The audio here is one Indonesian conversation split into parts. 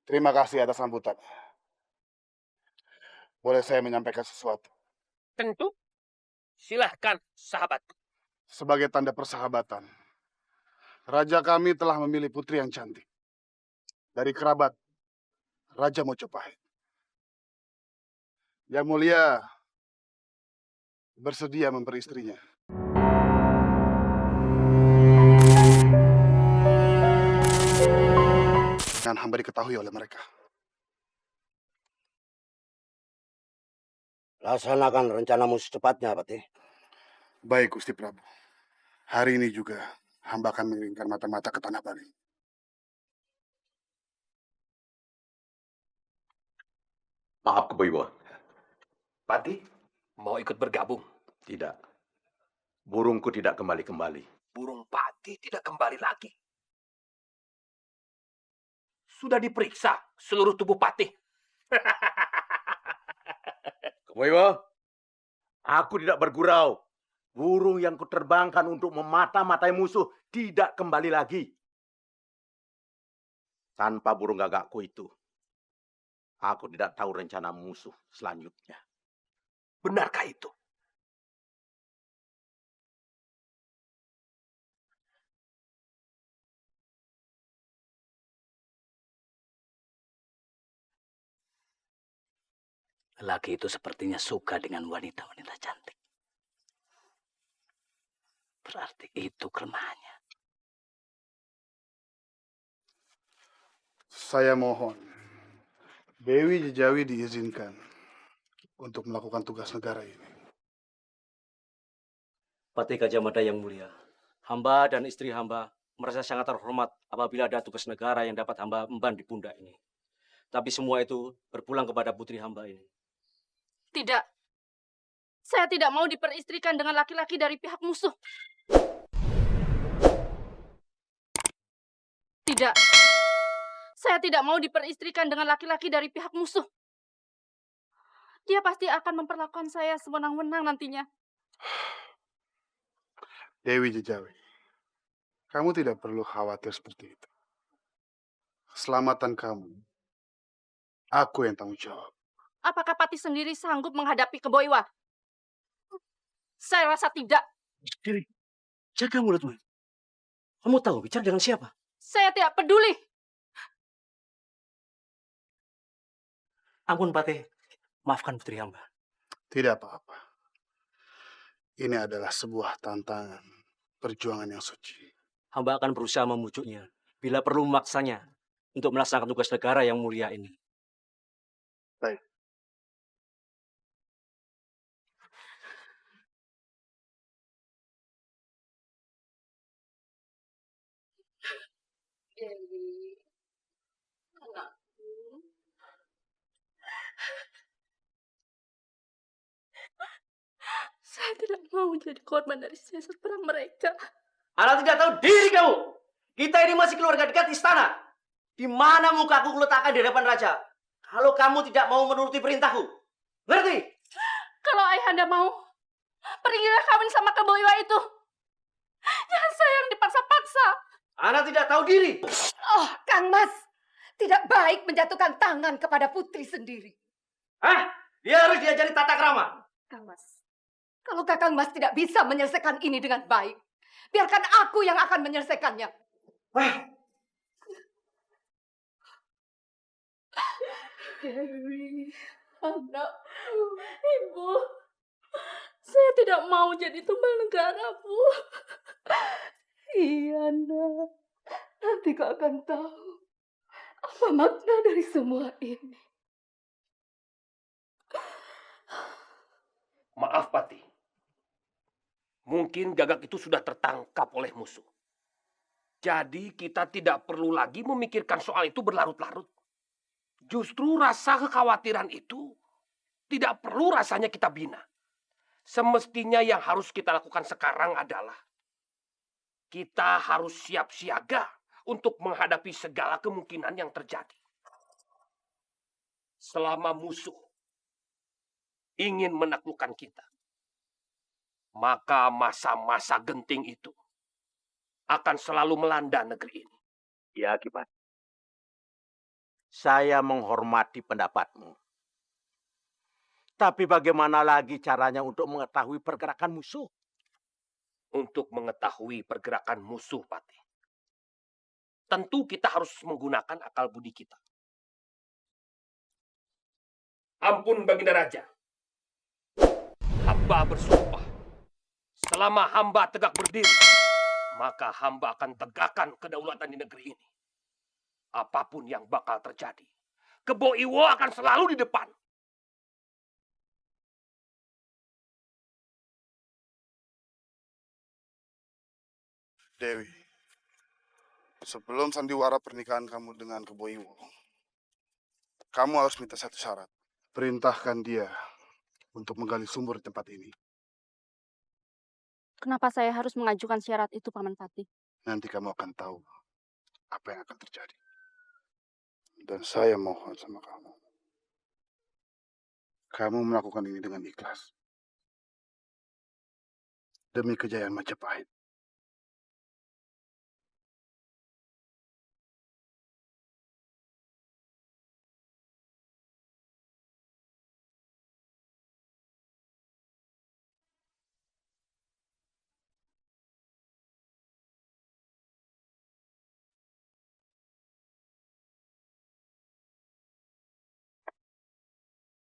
Terima kasih atas sambutan. Boleh saya menyampaikan sesuatu? Tentu. Silahkan, sahabatku. Sebagai tanda persahabatan, raja kami telah memilih putri yang cantik. Dari kerabat Raja Mojopahit. Yang mulia bersedia memberi istrinya. Dan hamba diketahui oleh mereka. Laksanakan rencanamu secepatnya, Patih. Baik, Gusti Prabu. Hari ini juga hamba akan mengirimkan mata-mata ke Tanah Bali. Maaf, Keboiwa. Patih, mau ikut bergabung? Tidak. Burungku tidak kembali-kembali. Burung Patih tidak kembali lagi. Sudah diperiksa seluruh tubuh Patih. Keboiwa, aku tidak bergurau. Burung yang kuterbangkan untuk memata-matai musuh tidak kembali lagi. Tanpa burung gagakku itu, aku tidak tahu rencana musuh selanjutnya. Benarkah itu? Lelaki itu sepertinya suka dengan wanita-wanita cantik. Berarti itu kelemahannya. Saya mohon, Dewi Jejawi diizinkan untuk melakukan tugas negara ini. Patih Gajah Mada yang mulia, hamba dan istri hamba merasa sangat terhormat apabila ada tugas negara yang dapat hamba emban di pundak ini. Tapi semua itu berpulang kepada putri hamba ini. Tidak. Saya tidak mau diperistrikan dengan laki-laki dari pihak musuh. Tidak. Saya tidak mau diperistrikan dengan laki-laki dari pihak musuh. Dia pasti akan memperlakukan saya sewenang-wenang nantinya. Dewi Jejawi, kamu tidak perlu khawatir seperti itu. Keselamatan kamu, aku yang tanggung jawab. Apakah Patih sendiri sanggup menghadapi Keboiwa? Saya rasa tidak. Diri, jaga mulutmu. Kamu tahu bicara dengan siapa? Saya tidak peduli. Ampun Patih, maafkan putri hamba. Tidak apa-apa. Ini adalah sebuah tantangan perjuangan yang suci. Hamba akan berusaha memujuknya bila perlu memaksanya untuk melaksanakan tugas negara yang mulia ini. Baik. Dewi, anakku. Saya tidak mau jadi korban dari siasat perang mereka. Anak tidak tahu diri kamu. Kita ini masih keluarga dekat istana. Di mana mukaku kuletakkan di hadapan raja? Kalau kamu tidak mau menuruti perintahku. Ngerti? Kalau ayahanda mau, pergilah kawin sama Keboiwa itu. Jangan saya yang dipaksa-paksa. Anak tidak tahu diri. Oh, Kang Mas, tidak baik menjatuhkan tangan kepada putri sendiri. Hah? Dia harus diajari tata krama. Kang Mas, kalau Kakang Mas tidak bisa menyelesaikan ini dengan baik, biarkan aku yang akan menyelesaikannya. Dewi, anakku, ibu. Saya tidak mau jadi tumbal negara, Bu. Iya, nak. Nanti kau akan tahu apa makna dari semua ini. Maaf, Patih. Mungkin Gagak itu sudah tertangkap oleh musuh. Jadi kita tidak perlu lagi memikirkan soal itu berlarut-larut. Justru rasa kekhawatiran itu tidak perlu rasanya kita bina. Semestinya yang harus kita lakukan sekarang adalah kita harus siap siaga untuk menghadapi segala kemungkinan yang terjadi. Selama musuh ingin menaklukkan kita, maka masa-masa genting itu akan selalu melanda negeri ini. Ya, Kipat. Saya menghormati pendapatmu. Tapi bagaimana lagi caranya untuk mengetahui pergerakan musuh? Untuk mengetahui pergerakan musuh, Patih, tentu kita harus menggunakan akal budi kita. Ampun Baginda Raja. Hamba bersumpah, selama hamba tegak berdiri, maka hamba akan tegakkan kedaulatan di negeri ini. Apapun yang bakal terjadi, Kebo Iwo akan selalu di depan. Dewi, sebelum sandiwara pernikahan kamu dengan Kebo Iwo, kamu harus minta satu syarat. Perintahkan dia untuk menggali sumur di tempat ini. Kenapa saya harus mengajukan syarat itu, Paman Patih? Nanti kamu akan tahu apa yang akan terjadi. Dan saya mohon sama kamu. Kamu melakukan ini dengan ikhlas. Demi kejayaan Majapahit.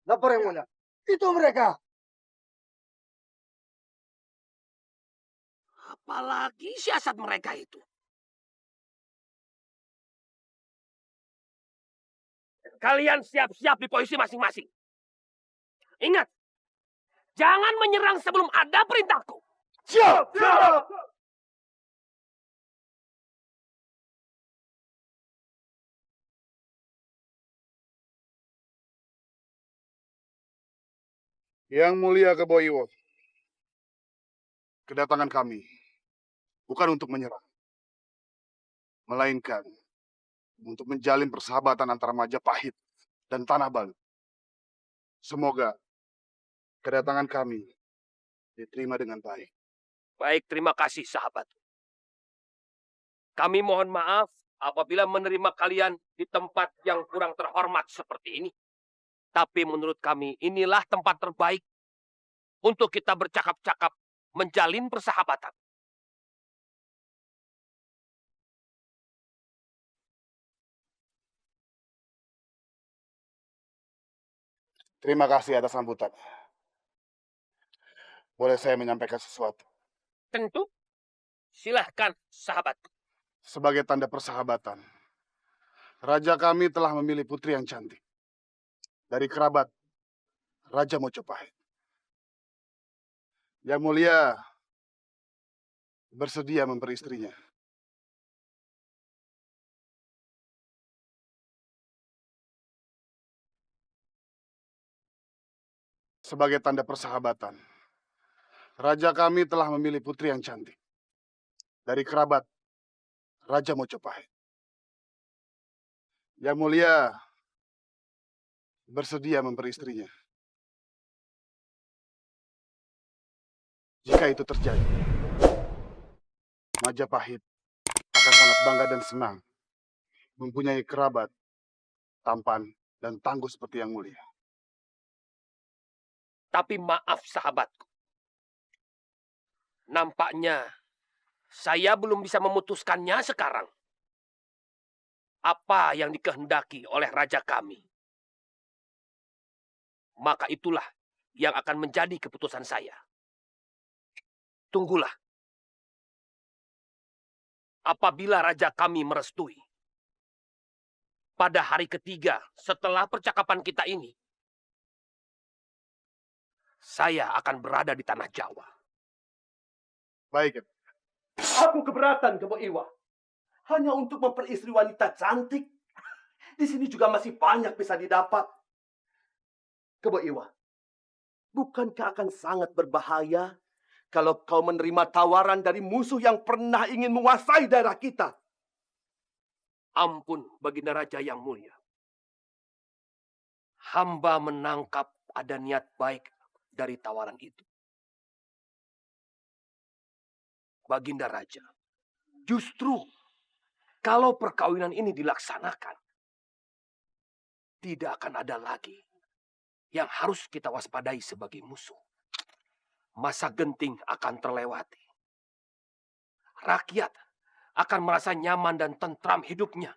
Lapor yang mulia. Itu mereka. Apalagi siasat mereka itu. Kalian siap-siap di posisi masing-masing. Ingat, jangan menyerang sebelum ada perintahku. Siap! Siap! Yang mulia Kebo Iwo, kedatangan kami bukan untuk menyerang, melainkan untuk menjalin persahabatan antara Majapahit dan Tanah Balu. Semoga kedatangan kami diterima dengan baik. Baik, terima kasih sahabat. Kami mohon maaf apabila menerima kalian di tempat yang kurang terhormat seperti ini. Tapi menurut kami inilah tempat terbaik untuk kita bercakap-cakap, menjalin persahabatan. Terima kasih atas sambutan. Boleh saya menyampaikan sesuatu? Tentu, silahkan sahabat. Sebagai tanda persahabatan, Raja kami telah memilih putri yang cantik. Dari kerabat Raja Mojopahit. Yang mulia bersedia memberi istrinya. Sebagai tanda persahabatan, Raja kami telah memilih putri yang cantik. Dari kerabat Raja Mojopahit. Yang mulia bersedia memberi istrinya. Jika itu terjadi, Majapahit akan sangat bangga dan senang mempunyai kerabat tampan dan tangguh seperti yang mulia. Tapi maaf sahabatku. Nampaknya saya belum bisa memutuskannya sekarang. Apa yang dikehendaki oleh raja kami. Maka itulah yang akan menjadi keputusan saya. Tunggulah. Apabila raja kami merestui, pada hari ketiga setelah percakapan kita ini, saya akan berada di tanah Jawa. Baik. Aku keberatan, Kebo Iwa. Hanya untuk memperistri wanita cantik. Di sini juga masih banyak bisa didapat. Kebo Iwa, bukankah akan sangat berbahaya kalau kau menerima tawaran dari musuh yang pernah ingin menguasai daerah kita? Ampun, Baginda Raja yang mulia. Hamba menangkap ada niat baik dari tawaran itu. Baginda Raja, justru kalau perkawinan ini dilaksanakan, tidak akan ada lagi yang harus kita waspadai sebagai musuh. Masa genting akan terlewati. Rakyat akan merasa nyaman dan tentram hidupnya